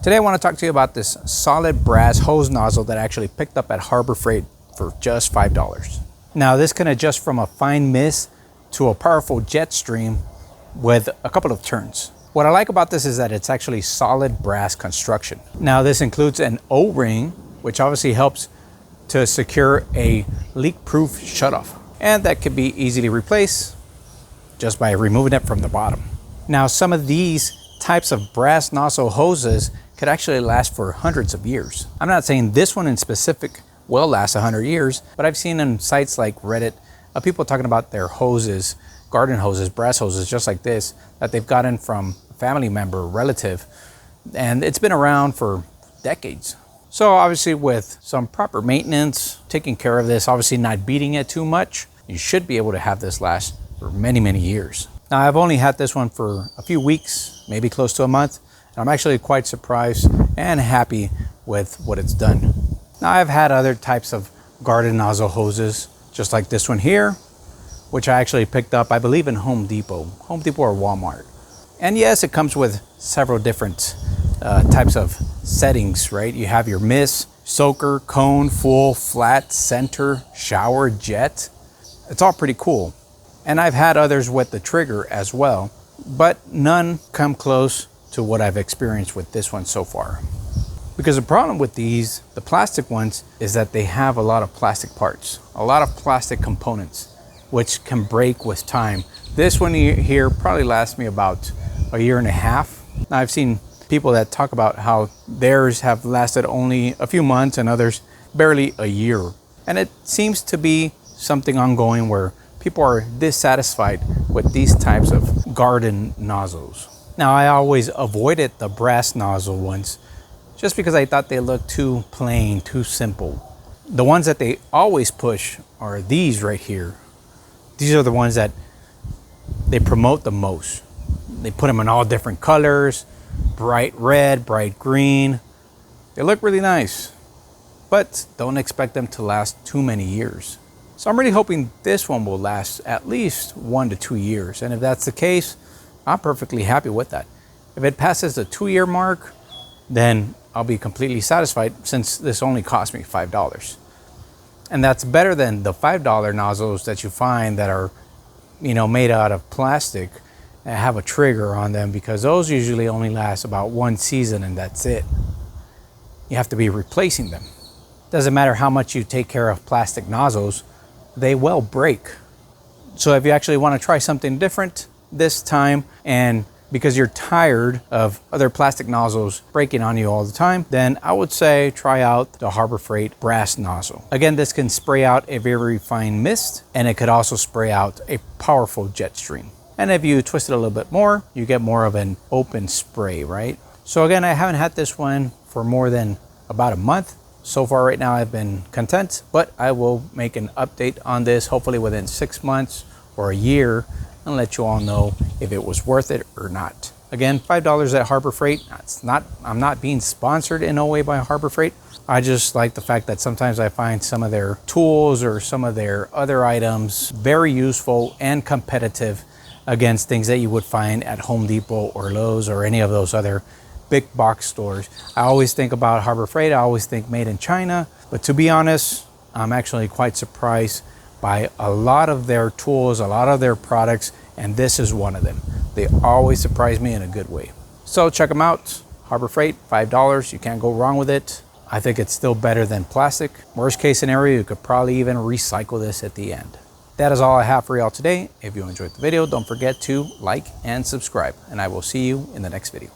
Today I want to talk to you about this solid brass hose nozzle that I actually picked up at Harbor Freight for just $5. Now this can adjust from a fine mist to a powerful jet stream with a couple of turns. What I like about this is that it's actually solid brass construction. Now this includes an O-ring, which obviously helps to secure a leak-proof shutoff. And that can be easily replaced just by removing it from the bottom. Now some of these types of brass nozzle hoses could actually last for hundreds of years. I'm not saying this one in specific will last 100 years, but I've seen on sites like Reddit, people talking about their hoses, garden hoses, brass hoses, just like this, that they've gotten from a family member, relative, and it's been around for decades. So obviously with some proper maintenance, taking care of this, obviously not beating it too much, you should be able to have this last for many, many years. Now I've only had this one for a few weeks, maybe close to a month, and I'm actually quite surprised and happy with what it's done. Now I've had other types of garden nozzle hoses, just like this one here, which I actually picked up, I believe in Home Depot or Walmart. And yes, it comes with several different types of settings, right? You have your mist, soaker, cone, full, flat, center, shower, jet. It's all pretty cool. And I've had others with the trigger as well, but none come close to what I've experienced with this one so far. Because the problem with these, the plastic ones, is that they have a lot of plastic parts, a lot of plastic components, which can break with time. This one here probably lasts me about a year and a half. Now I've seen people that talk about how theirs have lasted only a few months and others barely a year. And it seems to be something ongoing where people are dissatisfied with these types of garden nozzles. Now I always avoided the brass nozzle ones just because I thought they looked too plain, too simple. The ones that they always push are these right here. These are the ones that they promote the most. They put them in all different colors, bright red, bright green. They look really nice, but don't expect them to last too many years. So I'm really hoping this one will last at least 1 to 2 years. And if that's the case, I'm perfectly happy with that. If it passes the 2-year mark, then I'll be completely satisfied since this only cost me $5. And that's better than the $5 nozzles that you find that are, made out of plastic and have a trigger on them, because those usually only last about 1 season and that's it. You have to be replacing them. Doesn't matter how much you take care of plastic nozzles, they will break. So if you actually want to try something different this time, and because you're tired of other plastic nozzles breaking on you all the time, then I would say try out the Harbor Freight brass nozzle. Again, this can spray out a very fine mist, and it could also spray out a powerful jet stream. And if you twist it a little bit more, you get more of an open spray, right? So again, I haven't had this one for more than about a month. So far right now I've been content, but I will make an update on this hopefully within 6 months or a year and let you all know if it was worth it or not. Again, $5 at Harbor Freight. I'm not being sponsored in no way by Harbor Freight. I just like the fact that sometimes I find some of their tools or some of their other items very useful and competitive against things that you would find at Home Depot or Lowe's or any of those other big box stores. I always think about Harbor Freight, I always think made in China, but to be honest, I'm actually quite surprised by a lot of their tools, a lot of their products, and this is one of them. They always surprise me in a good way. So check them out, Harbor Freight, $5, you can't go wrong with it. I think it's still better than plastic. Worst case scenario, you could probably even recycle this at the end. That is all I have for y'all today. If you enjoyed the video, don't forget to like and subscribe, and I will see you in the next video.